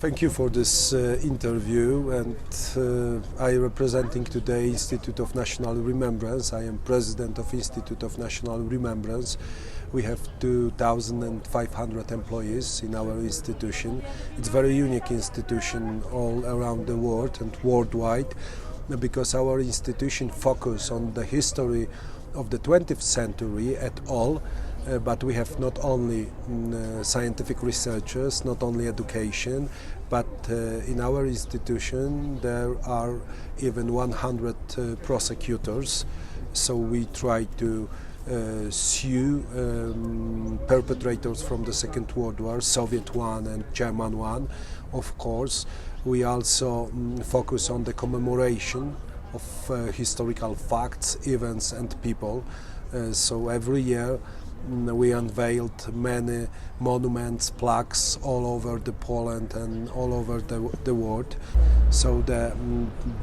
Thank you for this interview, and I am representing today Institute of National Remembrance. I am president of Institute of National Remembrance. We have 2,500 employees in our institution. It's a very unique institution all around the world and worldwide, because our institution focuses on the history of the 20th century at all. But we have not only scientific researchers, not only education, but in our institution there are even 100 prosecutors. So we try to sue perpetrators from the Second World War, Soviet one and German one, of course. We also focus on the commemoration of historical facts, events and people. So every year we unveiled many monuments, plaques all over the Poland and all over the world. So the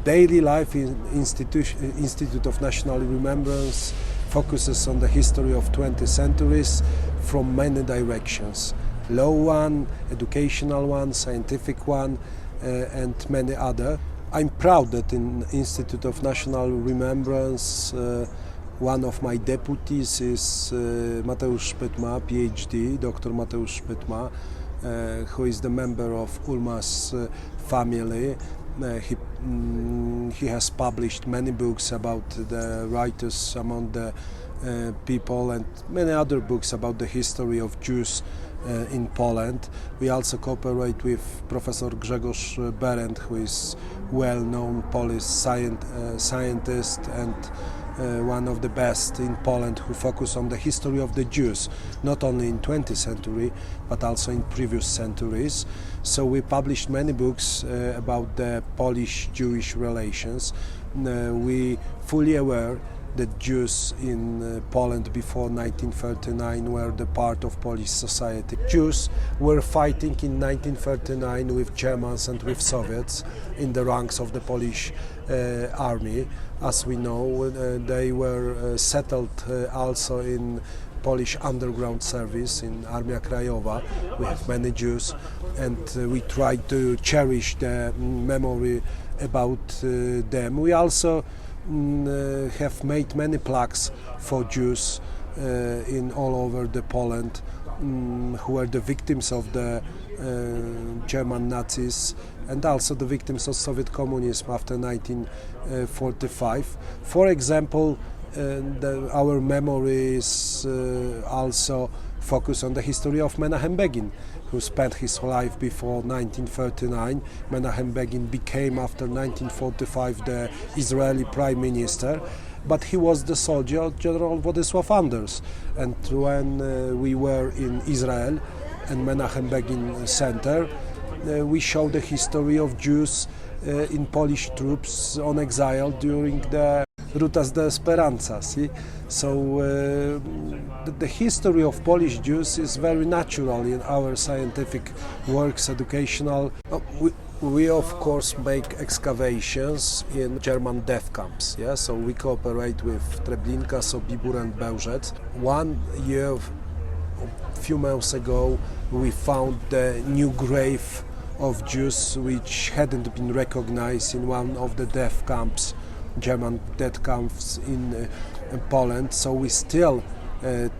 daily life in Institute of National Remembrance focuses on the history of 20 centuries from many directions. Law one, educational one, scientific one, and many other. I'm proud that in Institute of National Remembrance one of my deputies is Mateusz Szpytma, PhD, Dr. Mateusz Szpytma, who is the member of Ulma's family. He has published many books about the writers among the people and many other books about the history of Jews in Poland. We also cooperate with Professor Grzegorz Berend, who is well-known Polish scientist and one of the best in Poland, who focus on the history of the Jews, not only in 20th century, but also in previous centuries. So we published many books about the Polish-Jewish relations. We fully aware that Jews in Poland before 1939 were the part of Polish society. Jews were fighting in 1939 with Germans and with Soviets in the ranks of the Polish army. As we know, they were settled also in Polish underground service in Armia Krajowa. We have many Jews, and we try to cherish the memory about them. We also have made many plaques for Jews in all over the Poland who were the victims of the German Nazis and also the victims of Soviet communism after 1945. For example, our memories also focus on the history of Menahem Begin, who spent his life before 1939. Menahem Begin became after 1945 the Israeli Prime Minister, but he was the soldier of General Władysław Anders. And when we were in Israel and Menahem Begin Center, we show the history of Jews in Polish troops on exile during the Rutas de Esperanza. See? So the history of Polish Jews is very natural in our scientific works, educational. We of course make excavations in German death camps. Yeah? So we cooperate with Treblinka, Sobibór and Bełżec. 1 year, a few months ago, we found the new grave of Jews which hadn't been recognized in one of the death camps, German death camps in Poland. So we still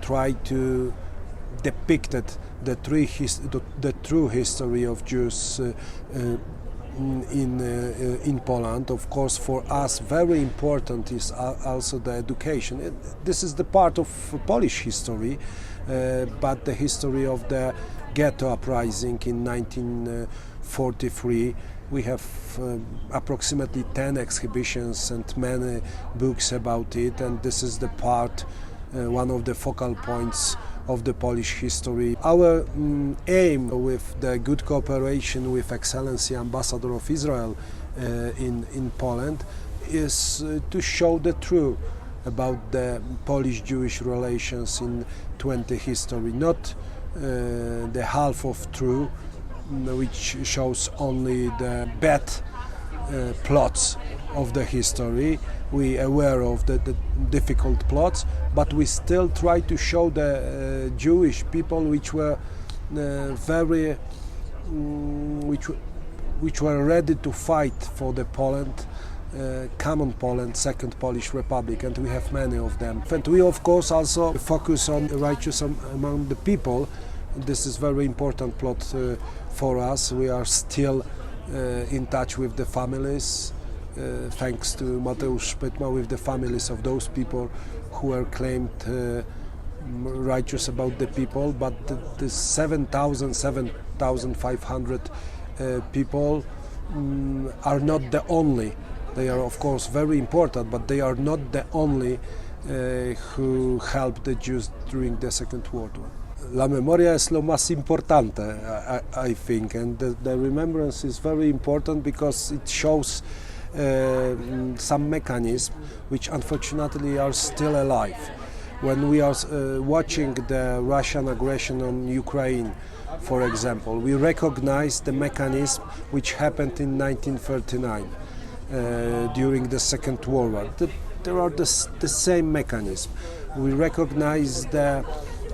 try to depict the true history of Jews in Poland. Of course, for us, very important is also the education. This is the part of Polish history, but the history of the ghetto uprising in 1943. We have approximately 10 exhibitions and many books about it, and this is the part, one of the focal points of the Polish history. Our aim with the good cooperation with Excellency Ambassador of Israel in Poland is to show the truth about the Polish-Jewish relations in 20th history, not the half of truth, which shows only the bad plots of the history. We are aware of the difficult plots, but we still try to show the Jewish people which were which were ready to fight for the Poland, common Poland, Second Polish Republic, and we have many of them. And we of course also focus on righteous among the people. This is very important plot for us. We are still in touch with the families, thanks to Mateusz Pytma, with the families of those people who were claimed righteous about the people, but the 7,500 people are not the only. They are of course very important, but they are not the only who helped the Jews during the Second World War. La memoria es lo más importante, I think, and the remembrance is very important because it shows some mechanisms which unfortunately are still alive. When we are watching the Russian aggression on Ukraine, for example, we recognize the mechanism which happened in 1939 during the Second World War. There are the same mechanism. We recognize the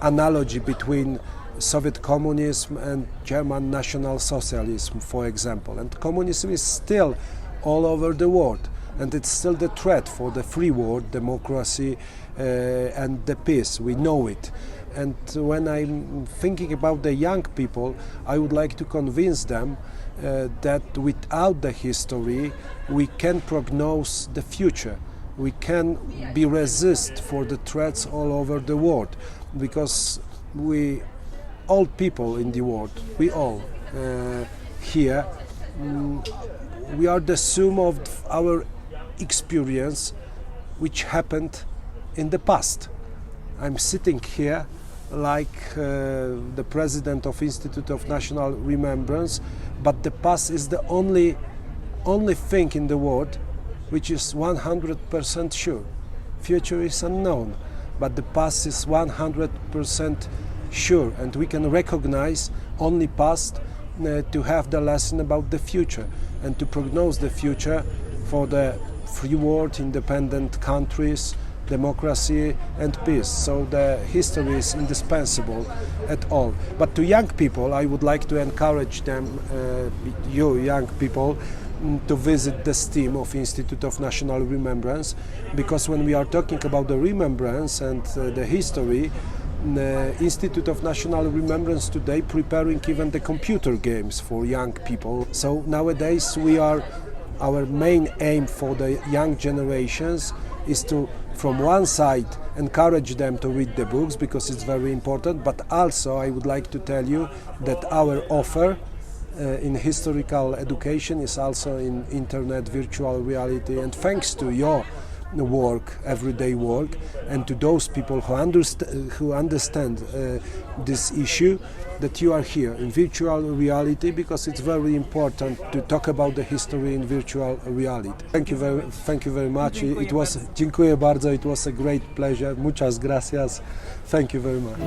analogy between Soviet communism and German National Socialism, for example. And communism is still all over the world, and it's still the threat for the free world, democracy, and the peace. We know it. And when I'm thinking about the young people, I would like to convince them that without the history, we can prognose the future. We can be resist for the threats all over the world, because we, all people in the world, we all here, we are the sum of our experience which happened in the past. I'm sitting here like the president of Institute of National Remembrance, but the past is the only thing in the world which is 100% sure. Future is unknown, but the past is 100% sure, and we can recognize only past to have the lesson about the future and to prognose the future for the free world, independent countries, democracy and peace. So the history is indispensable at all. But to young people, I would like to encourage them, you young people, to visit the STEAM of Institute of National Remembrance, because when we are talking about the remembrance and the history, the Institute of National Remembrance today preparing even the computer games for young people. So nowadays our main aim for the young generations is to, from one side, encourage them to read the books because it's very important, but also I would like to tell you that our offer in historical education is also in internet, virtual reality, and thanks to your work, everyday work, and to those people who understand this issue, that you are here in virtual reality, because it's very important to talk about the history in virtual reality. Thank you very much. Dziękuję bardzo. It was a great pleasure. Muchas gracias. Thank you very much.